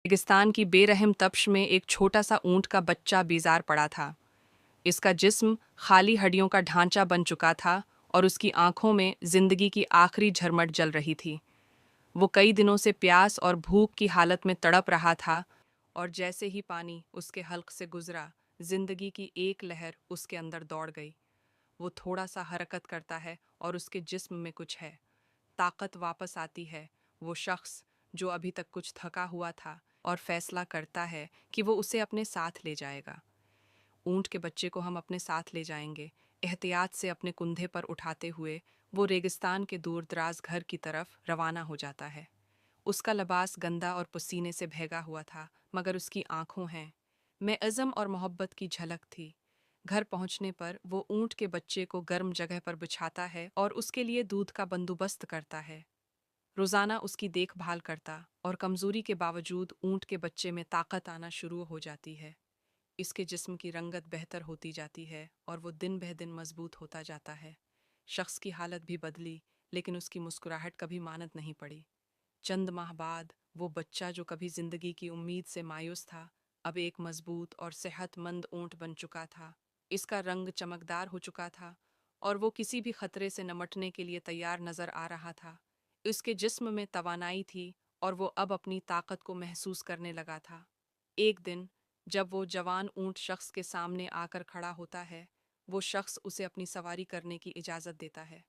रेगिस्तान की बेरहम तपश में एक छोटा सा ऊंट का बच्चा बीजार पड़ा था। इसका जिस्म खाली हड्डियों का ढांचा बन चुका था और उसकी आंखों में जिंदगी की आखिरी झरमट जल रही थी। वो कई दिनों से प्यास और भूख की हालत में तड़प रहा था, और जैसे ही पानी उसके हल्क से गुजरा, जिंदगी की एक लहर उसके अंदर दौड़ गई। वो थोड़ा सा हरकत करता है और उसके जिस्म में कुछ है। ताकत वापस आती है। वो शख्स जो अभी तक कुछ थका हुआ था और फैसला करता है कि वो उसे अपने साथ ले जाएगा। ऊंट के बच्चे को हम अपने साथ ले जाएंगे, एहतियात से अपने कंधे पर उठाते हुए वो रेगिस्तान के दूर दराज घर की तरफ रवाना हो जाता है। उसका लिबास गंदा और पसीने से भीगा हुआ था, मगर उसकी आंखों में अज़म और मोहब्बत की झलक थी। घर पहुंचने पर वो ऊंट के बच्चे को गर्म जगह पर बिछाता है और उसके लिए दूध का बंदोबस्त करता है। रोजाना उसकी देखभाल करता, और कमजोरी के बावजूद ऊंट के बच्चे में ताकत आना शुरू हो जाती है। इसके जिस्म की रंगत बेहतर होती जाती है और वो दिन बह दिन मजबूत होता जाता है। शख्स की हालत भी बदली, लेकिन उसकी मुस्कुराहट कभी मानत नहीं पड़ी। चंद माह बाद वो बच्चा जो कभी जिंदगी की उम्मीद से मायूस था, अब एक मजबूत और सेहतमंद ऊंट बन चुका था। इसका रंग चमकदार हो चुका था और वो किसी भी खतरे से निपटने के लिए तैयार नजर आ रहा था। उसके जिस्म में तवानाई थी और वो अब अपनी ताकत को महसूस करने लगा था। एक दिन जब वो जवान ऊंट शख्स के सामने आकर खड़ा होता है, वो शख्स उसे अपनी सवारी करने की इजाज़त देता है।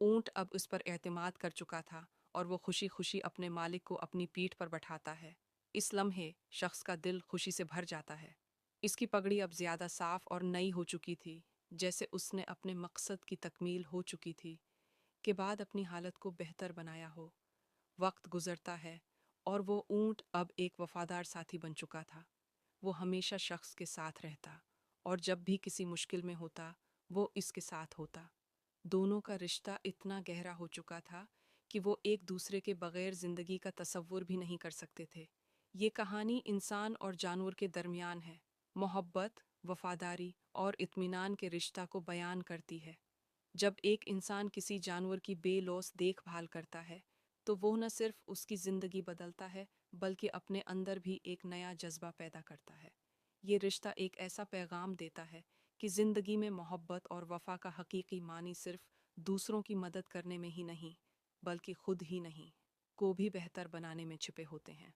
ऊंट अब उस पर एतमाद कर चुका था और वो खुशी खुशी अपने मालिक को अपनी पीठ पर बैठाता है। इस लम्हे शख्स का दिल खुशी से भर जाता है। इसकी पगड़ी अब ज़्यादा साफ और नई हो चुकी थी, जैसे उसने अपने मकसद की तकमील हो चुकी थी के बाद अपनी हालत को बेहतर बनाया हो। वक्त गुजरता है और वो ऊंट अब एक वफादार साथी बन चुका था। वो हमेशा शख्स के साथ रहता, और जब भी किसी मुश्किल में होता, वो इसके साथ होता। दोनों का रिश्ता इतना गहरा हो चुका था कि वो एक दूसरे के बगैर जिंदगी का तसव्वुर भी नहीं कर सकते थे। ये कहानी इंसान और जानवर के दरमियान है, मोहब्बत, वफादारी और इत्मीनान के रिश्ता को बयान करती है। जब एक इंसान किसी जानवर की बेलौस देखभाल करता है, तो वो न सिर्फ उसकी ज़िंदगी बदलता है, बल्कि अपने अंदर भी एक नया जज्बा पैदा करता है। ये रिश्ता एक ऐसा पैगाम देता है कि ज़िंदगी में मोहब्बत और वफ़ा का हकीकी मानी सिर्फ दूसरों की मदद करने में ही नहीं, बल्कि खुद ही नहीं को भी बेहतर बनाने में छिपे होते हैं।